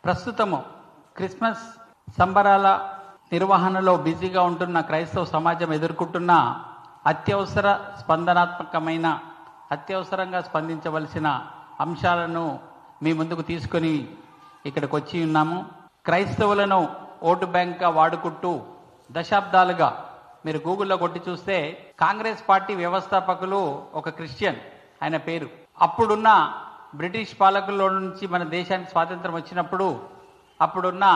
ప్రస్తుతము క్రిస్మస్ సంబరాల నిర్వహణలో బిజీగా ఉంటున్న క్రైస్తవ సమాజం ఎదుర్కొంటున్న అత్యవసరంగా స్పందించవలసిన అంశాలను మీ ముందుకు తీసుకొని ఇక్కడికి వచ్చి ఉన్నాము. క్రైస్తవులను ఓటు బ్యాంక్గా వాడుకుంటూ దశాబ్దాలుగా మీరు గూగుల్లో కొట్టి చూస్తే కాంగ్రెస్ పార్టీ వ్యవస్థాపకులు ఒక క్రిస్టియన్, ఆయన పేరు. అప్పుడున్న బ్రిటిష్ పాలకుల్లో నుంచి మన దేశానికి స్వాతంత్రం వచ్చినప్పుడు అప్పుడున్న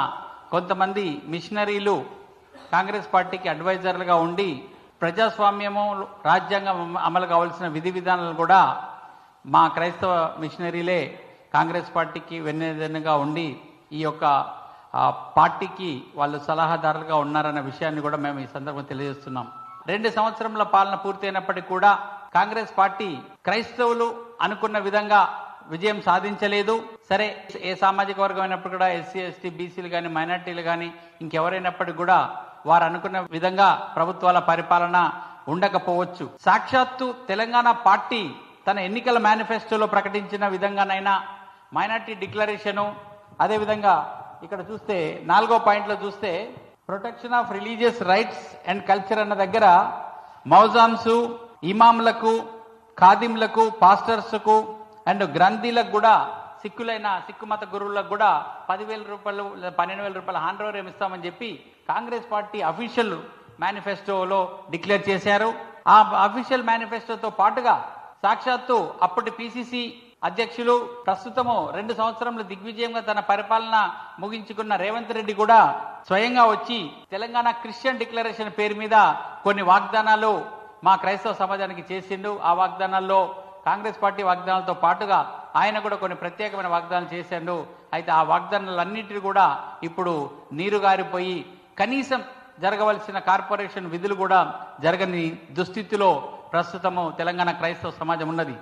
కొంతమంది మిషనరీలు కాంగ్రెస్ పార్టీకి అడ్వైజర్లుగా ఉండి ప్రజాస్వామ్యము, రాజ్యాంగం అమలు కావాల్సిన విధి విధానాలు కూడా మా క్రైస్తవ మిషనరీలే కాంగ్రెస్ పార్టీకి వెన్నెదన్నుగా ఉండి ఈ యొక్క పార్టీకి వాళ్ళు సలహాదారులుగా ఉన్నారన్న విషయాన్ని కూడా మేము ఈ సందర్భంగా తెలియజేస్తున్నాం. 2 సంవత్సరముల పాలన పూర్తయినప్పటికీ కూడా కాంగ్రెస్ పార్టీ క్రైస్తవులు అనుకున్న విధంగా విజయం సాధించలేదు. సరే, ఏ సామాజిక వర్గం అయినప్పుడు కూడా ఎస్సీ, ఎస్టీ, బీసీలు కానీ, మైనార్టీలు కానీ ఇంకెవరైనప్పటికీ కూడా వారు అనుకున్న విధంగా ప్రభుత్వాల పరిపాలన ఉండకపోవచ్చు. సాక్షాత్తు తెలంగాణ పార్టీ తన ఎన్నికల మేనిఫెస్టోలో ప్రకటించిన విధంగానైనా మైనార్టీ డిక్లరేషను, అదేవిధంగా ఇక్కడ చూస్తే 4వ పాయింట్లో చూస్తే protection of religious rights and culture అన్న దగ్గర మౌజామ్సు, ఇమాంలకు, ఖాదింలకు, పాస్టర్స్కు అండ్ గ్రంథీలకు కూడా సిక్కు మత గురువులకు కూడా 10,000 రూపాయలు 12,000 రూపాయల హాండ్రోవర్ ఇస్తామని చెప్పి కాంగ్రెస్ పార్టీ అఫీషియల్ మేనిఫెస్టోలో డిక్లేర్ చేశారు. ఆ అఫీషియల్ మేనిఫెస్టోతో పాటుగా సాక్షాత్తు అప్పటి పిసిసి అధ్యక్షులు, ప్రస్తుతము 2 సంవత్సరంలో దిగ్విజయంగా తన పరిపాలన ముగించుకున్న రేవంత్ రెడ్డి కూడా స్వయంగా వచ్చి తెలంగాణ క్రిస్టియన్ డిక్లరేషన్ పేరు మీద కొన్ని వాగ్దానాలు మా క్రైస్తవ సమాజానికి చేసిండు. ఆ వాగ్దానాల్లో కాంగ్రెస్ పార్టీ వాగ్దానాలతో పాటుగా ఆయన కూడా కొన్ని ప్రత్యేకమైన వాగ్దానాలు చేశాడు. అయితే ఆ వాగ్దానాలన్నింటినీ కూడా ఇప్పుడు నీరుగారిపోయి కనీసం జరగవలసిన కార్పొరేషన్ విధులు కూడా జరగని దుస్థితిలో ప్రస్తుతము తెలంగాణ క్రైస్తవ సమాజం ఉన్నది.